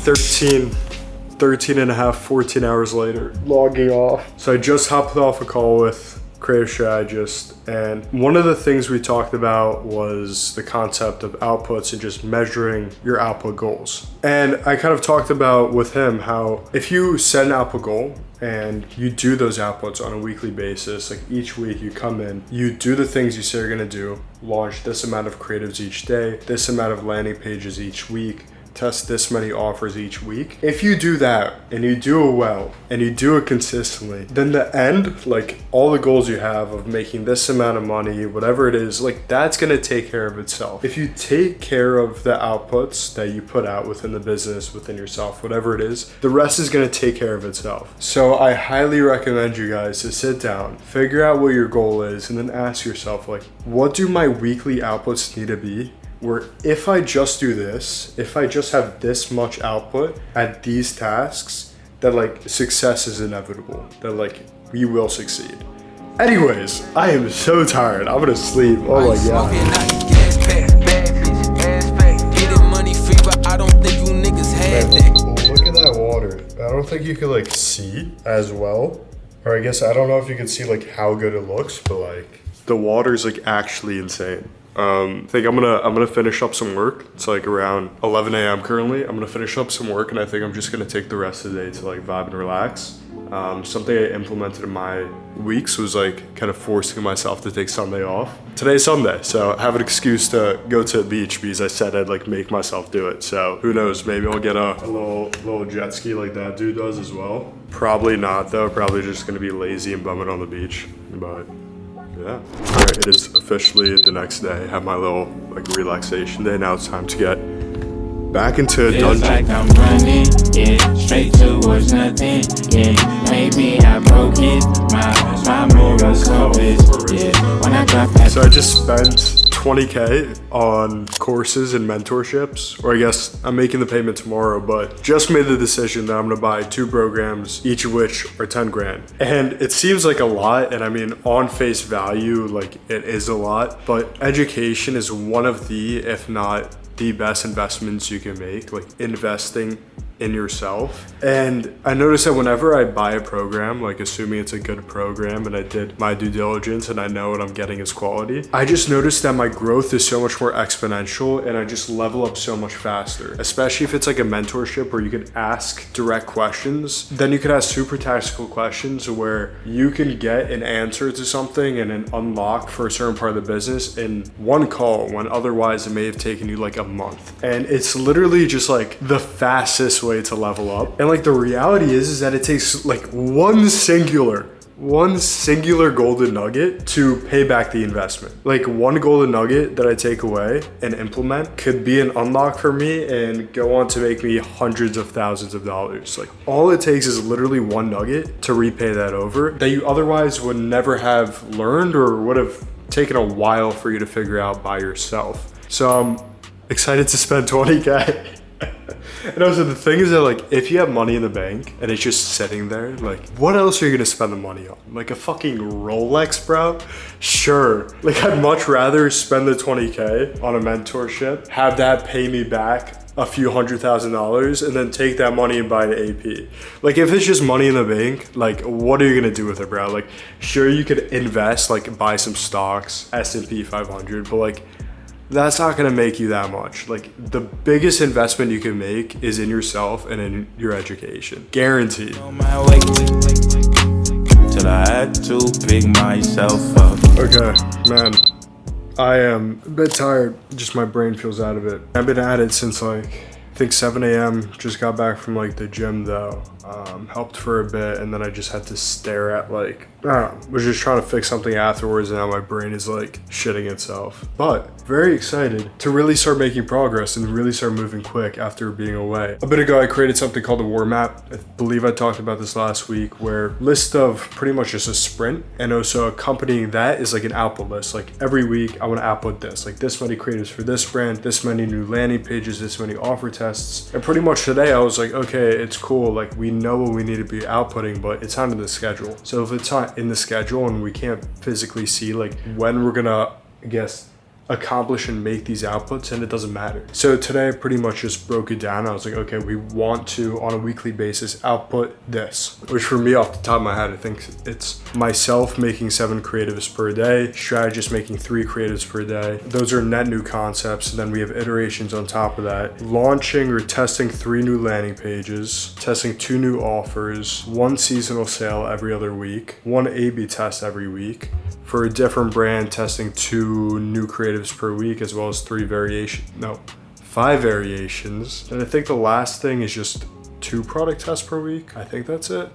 13 and a half, 14 hours later, logging off. So I just hopped off a call with Creative Strategist, and one of the things we talked about was the concept of outputs and just measuring your output goals. And I kind of talked about with him how if you set an output goal and you do those outputs on a weekly basis, like each week you come in, you do the things you say you're gonna do, launch this amount of creatives each day, this amount of landing pages each week, test this many offers each week. If you do that and you do it well and you do it consistently, then the end, like all the goals you have of making this amount of money, whatever it is, like that's gonna take care of itself. If you take care of the outputs that you put out within the business, within yourself, whatever it is, the rest is gonna take care of itself. So I highly recommend you guys to sit down, figure out what your goal is, and then ask yourself, like, what do my weekly outputs need to be? Where if I just do this, if I just have this much output at these tasks, that like success is inevitable, that like we will succeed. Anyways, I am so tired. I'm gonna sleep. Oh my god. Man, look at that water. I don't think you could like see as well. Or I guess I don't know if you can see like how good it looks, but like the water's like actually insane. I think I'm gonna finish up some work. It's like around 11 a.m. currently. I'm gonna finish up some work, and I think I'm just gonna take the rest of the day to like vibe and relax. Something I implemented in my weeks was like kind of forcing myself to take Sunday off. Today's Sunday, so I have an excuse to go to the beach because I said I'd like make myself do it. So who knows, maybe I'll get a little jet ski like that dude does as well. Probably not though, probably just gonna be lazy and bum it on the beach, but yeah. All right, it is officially the next day. I have my little like relaxation day. Now it's time to get back into a dungeon. Like I'm running, yeah, straight towards nothing, yeah. Maybe I broke it, my moral compass, yeah. When I got that. So I just spent 20K on courses and mentorships, or I guess I'm making the payment tomorrow, but just made the decision that I'm gonna buy 2 programs, each of which are 10 grand. And it seems like a lot, and I mean, on face value, like it is a lot, but education is one of the, if not the best investments you can make, like investing in yourself. And I noticed that whenever I buy a program, like assuming it's a good program and I did my due diligence and I know what I'm getting is quality, I just noticed that my growth is so much more exponential and I just level up so much faster. Especially if it's like a mentorship where you can ask direct questions, then you can ask super tactical questions where you can get an answer to something and an unlock for a certain part of the business in one call, when otherwise it may have taken you like a month. And it's literally just like the fastest way to level up. And like the reality is that it takes like one singular golden nugget to pay back the investment. Like one golden nugget that I take away and implement could be an unlock for me and go on to make me hundreds of thousands of dollars. Like all it takes is literally one nugget to repay that over that you otherwise would never have learned or would have taken a while for you to figure out by yourself. So I'm excited to spend 20K. And also the thing is that like if you have money in the bank and it's just sitting there, like what else are you gonna spend the money on? Like a fucking Rolex, bro? Sure. Like I'd much rather spend the 20K on a mentorship, have that pay me back a few $100,000 and then take that money and buy an AP. Like if it's just money in the bank, like what are you gonna do with it, bro? Like sure you could invest, like buy some stocks, S&P 500, but like that's not gonna make you that much. Like the biggest investment you can make is in yourself and in your education. Guaranteed. Till I had to pick myself up. Okay, man. I am a bit tired. Just my brain feels out of it. I've been at it since like, I think 7 a.m. Just got back from like the gym though. Helped for a bit and then I just had to stare at like, I don't know, was just trying to fix something afterwards and now my brain is like shitting itself. But very excited to really start making progress and really start moving quick after being away. A bit ago, I created something called the War Map. I believe I talked about this last week, where list of pretty much just a sprint and also accompanying that is like an output list. Like every week I want to output this, like this many creatives for this brand, this many new landing pages, this many offer tests. And pretty much today I was like, okay, it's cool. Like we know what we need to be outputting, but it's not in the schedule. So if it's not in the schedule and we can't physically see like when we're gonna, I guess, accomplish and make these outputs, and it doesn't matter. So today I pretty much just broke it down. I was like, okay, we want to on a weekly basis output this, which for me off the top of my head, I think it's myself making 7 creatives per day, strategist making 3 creatives per day. Those are net new concepts. And then we have iterations on top of that, launching or testing 3 new landing pages, testing 2 new offers, 1 seasonal sale every other week, 1 A/B test every week. For a different brand, testing 2 new creatives per week, as well as 5 variations. And I think the last thing is just 2 product tests per week. I think that's it.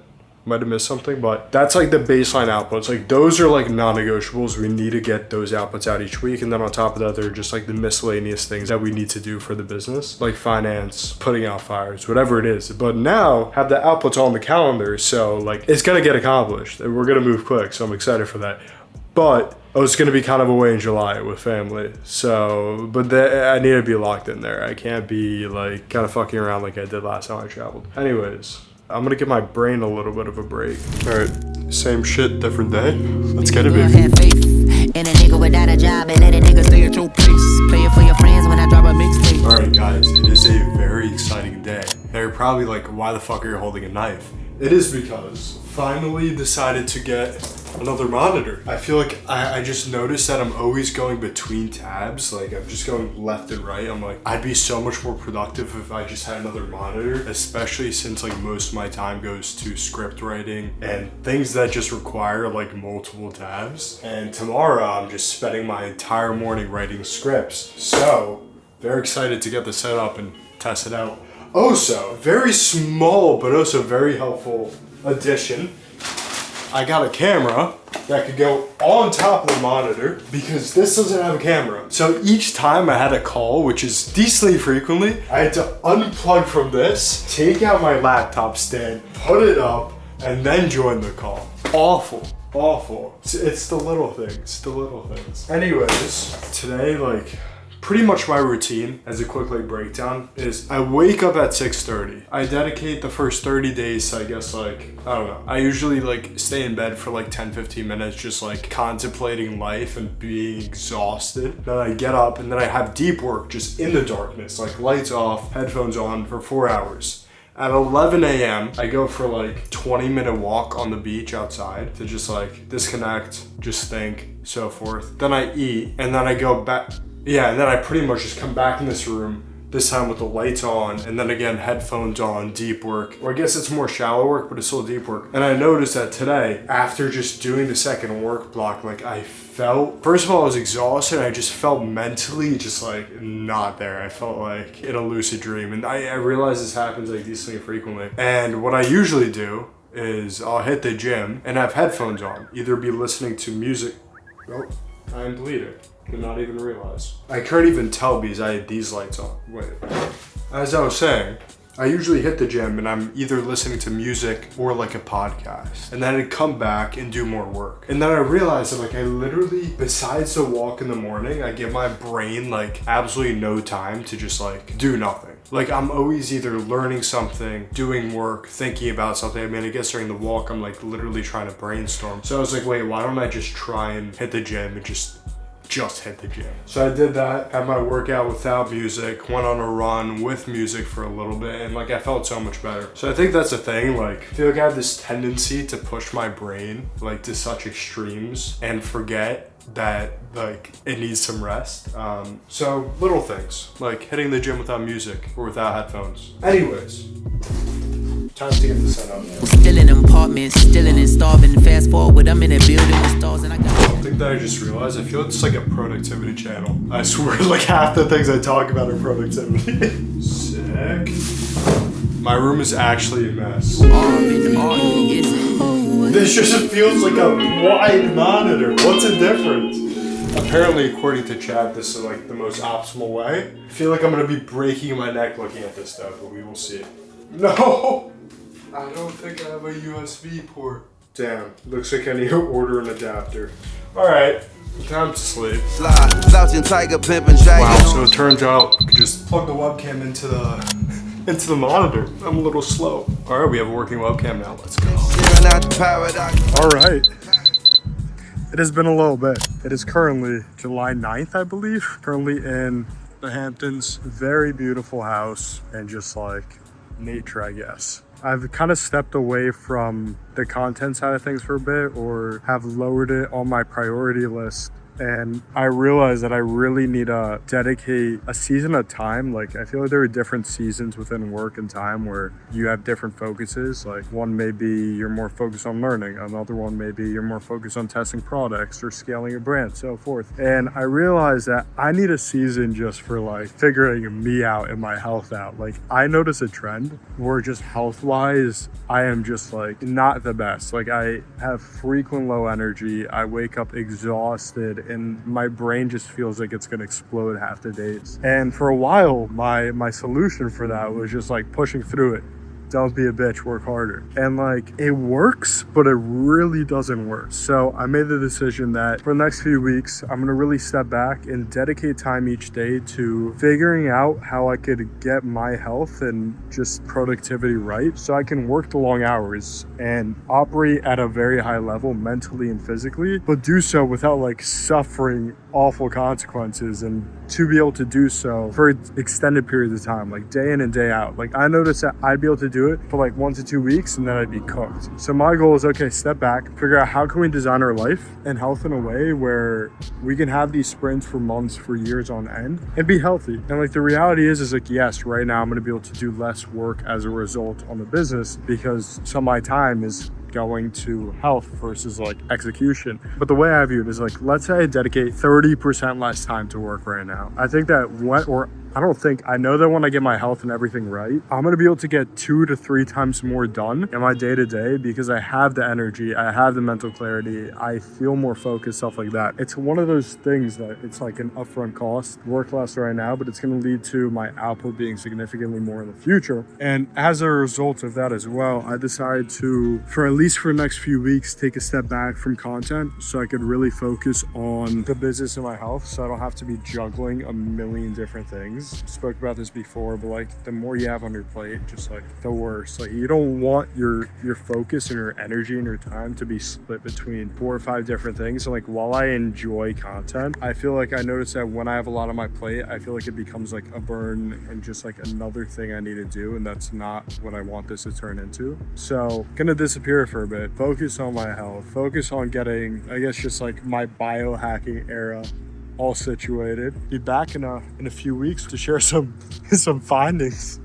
Might have missed something, but that's like the baseline outputs. Like those are like non-negotiables. We need to get those outputs out each week. And then on top of that, they're just like the miscellaneous things that we need to do for the business, like finance, putting out fires, whatever it is. But now have the outputs on the calendar. So like it's gonna get accomplished and we're gonna move quick. So I'm excited for that. But I was gonna be kind of away in July with family. So, but I need to be locked in there. I can't be like kind of fucking around like I did last time I traveled. Anyways, I'm gonna give my brain a little bit of a break. All right, same shit, different day. Let's get it, baby. Have faith in a nigga without a job and let a nigga stay at your place. Play it for your friends when I drop a mixtape. All right, guys, it is a very exciting day. They're probably like, why the fuck are you holding a knife? It is because finally decided to get another monitor. I feel like I just noticed that I'm always going between tabs. Like I'm just going left and right. I'm like, I'd be so much more productive if I just had another monitor, especially since like most of my time goes to script writing and things that just require like multiple tabs. And tomorrow I'm just spending my entire morning writing scripts. So very excited to get this set up and test it out. Also, very small but also very helpful addition. I got a camera that could go on top of the monitor because this doesn't have a camera. So each time I had a call, which is decently frequently, I had to unplug from this, take out my laptop stand, put it up, and then join the call. Awful. It's the little things. Anyways, today, like, pretty much my routine as a quick like breakdown is I wake up at 6:30. I dedicate the first 30 days to, I guess, like, I don't know. I usually like stay in bed for like 10-15 minutes just like contemplating life and being exhausted. Then I get up and then I have deep work just in the darkness, like lights off, headphones on for 4 hours. At 11 a.m., I go for like 20-minute walk on the beach outside to just like disconnect, just think, so forth. Then I eat and then I go back. Yeah, and then I pretty much just come back in this room, this time with the lights on, and then again, headphones on, deep work. Or I guess it's more shallow work, but it's still deep work. And I noticed that today, after just doing the second work block, like I felt, first of all, I was exhausted. I just felt mentally just like not there. I felt like in a lucid dream. And I realize this happens like decently frequently. And what I usually do is I'll hit the gym and have headphones on, either be listening to music. Oh, I'm bleeding. Did not even realize. I couldn't even tell because I had these lights on. Wait. As I was saying, I usually hit the gym and I'm either listening to music or like a podcast. And then I'd come back and do more work. And then I realized that like I literally, besides the walk in the morning, I give my brain like absolutely no time to just like do nothing. Like I'm always either learning something, doing work, thinking about something. I mean, I guess during the walk, I'm like literally trying to brainstorm. So I was like, wait, why don't I just try and hit the gym and just hit the gym. So I did that, had my workout without music, went on a run with music for a little bit, and like I felt so much better. So I think that's the thing, like I feel like I have this tendency to push my brain like to such extremes and forget that like it needs some rest. So little things, like hitting the gym without music or without headphones. Anyways, time to get this set up. Still in apartments, still in starving. Fast forward, I'm in a building with stars and I got Something that I just realized, I feel it's like a productivity channel. I swear like half the things I talk about are productivity. Sick. My room is actually a mess. This just feels like a wide monitor. What's the difference? Apparently, according to chat, this is like the most optimal way. I feel like I'm gonna be breaking my neck looking at this stuff, but we will see. No! I don't think I have a USB port. Damn, looks like I need to order an adapter. Alright, time to sleep. Wow, so it turns out you could just plug the webcam into the monitor. I'm a little slow. Alright, we have a working webcam now. Let's go. Alright. It has been a little bit. It is currently July 9th, I believe. Currently in the Hamptons. Very beautiful house and just like nature, I guess. I've kind of stepped away from the content side of things for a bit, or have lowered it on my priority list. And I realized that I really need to dedicate a season of time. Like, I feel like there are different seasons within work and time where you have different focuses. Like, one may be you're more focused on learning. Another one may be you're more focused on testing products or scaling your brand, so forth. And I realized that I need a season just for like figuring me out and my health out. Like, I notice a trend where just health-wise, I am just like not the best. Like, I have frequent low energy. I wake up exhausted and my brain just feels like it's gonna explode half the days. And for a while, my solution for that was just like pushing through it. Don't be a bitch, work harder. And like, it works, but it really doesn't work. So I made the decision that for the next few weeks, I'm gonna really step back and dedicate time each day to figuring out how I could get my health and just productivity right, so I can work the long hours and operate at a very high level mentally and physically, but do so without like suffering awful consequences, and to be able to do so for extended periods of time, like day in and day out. Like, I noticed that I'd be able to do it for like 1 to 2 weeks and then I'd be cooked. So my goal is, okay, step back, figure out how can we design our life and health in a way where we can have these sprints for months, for years on end, and be healthy. And like, the reality is like, yes, right now I'm going to be able to do less work as a result on the business because some of my time is going to health versus like execution. But the way I view it is like, let's say I dedicate 30% less time to work right now. I know that when I get my health and everything right, I'm going to be able to get 2 to 3 times more done in my day to day because I have the energy, I have the mental clarity, I feel more focused, stuff like that. It's one of those things that it's like an upfront cost, work less right now, but it's going to lead to my output being significantly more in the future. And as a result of that as well, I decided to, for at least for the next few weeks, take a step back from content so I could really focus on the business and my health, so I don't have to be juggling a million different things. Spoke about this before, but like, the more you have on your plate, just like the worse. Like, you don't want your focus and your energy and your time to be split between 4 or 5 different things. And like, while I enjoy content, I feel like I notice that when I have a lot on my plate, I feel like it becomes like a burn and just like another thing I need to do, and that's not what I want this to turn into. So gonna disappear for a bit, focus on my health, focus on getting, I guess, just like my biohacking era all situated. Be back in a few weeks to share some findings.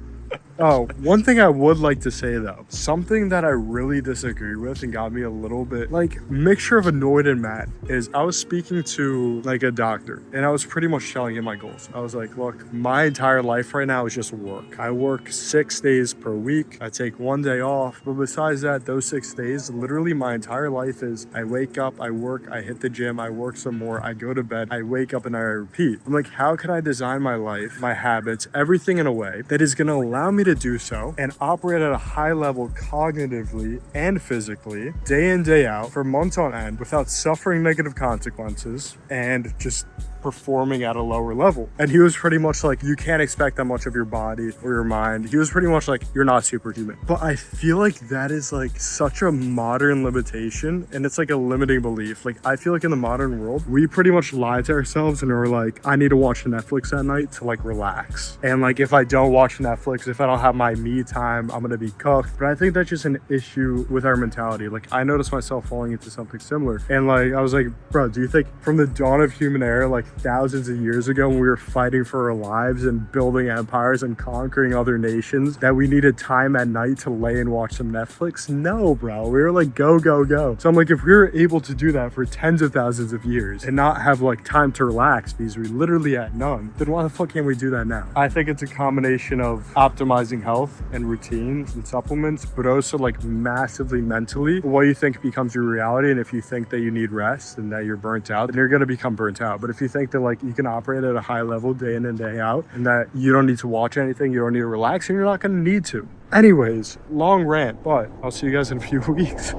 Oh, one thing I would like to say though, something that I really disagree with and got me a little bit like mixture of annoyed and mad, is I was speaking to like a doctor and I was pretty much telling him my goals. I was like, look, my entire life right now is just work. I work 6 days per week. I take 1 day off. But besides that, those 6 days, literally my entire life is I wake up, I work, I hit the gym, I work some more, I go to bed, I wake up and I repeat. I'm like, how can I design my life, my habits, everything in a way that is going to allow me to do so and operate at a high level cognitively and physically day in, day out for months on end without suffering negative consequences and just performing at a lower level? And he was pretty much like, you can't expect that much of your body or your mind. He was pretty much like, you're not superhuman. But I feel like that is like such a modern limitation, and it's like a limiting belief. Like, I feel like in the modern world, we pretty much lie to ourselves and are like, I need to watch Netflix at night to like relax. And like, if I don't watch Netflix, if I don't have my me time, I'm gonna be cooked. But I think that's just an issue with our mentality. Like, I noticed myself falling into something similar. And like, I was like, bro, do you think from the dawn of human era, like thousands of years ago, when we were fighting for our lives and building empires and conquering other nations, that we needed time at night to lay and watch some Netflix? No, bro. We were like, go, go, go. So I'm like, if we were able to do that for tens of thousands of years and not have like time to relax because we literally had none, then why the fuck can't we do that now? I think it's a combination of optimizing health and routines and supplements, but also like massively mentally. What you think becomes your reality. And if you think that you need rest and that you're burnt out, then you're going to become burnt out. But if you think that like you can operate at a high level day in and day out, and that you don't need to watch anything, you don't need to relax, and you're not going to need to. Anyways, long rant, but I'll see you guys in a few weeks.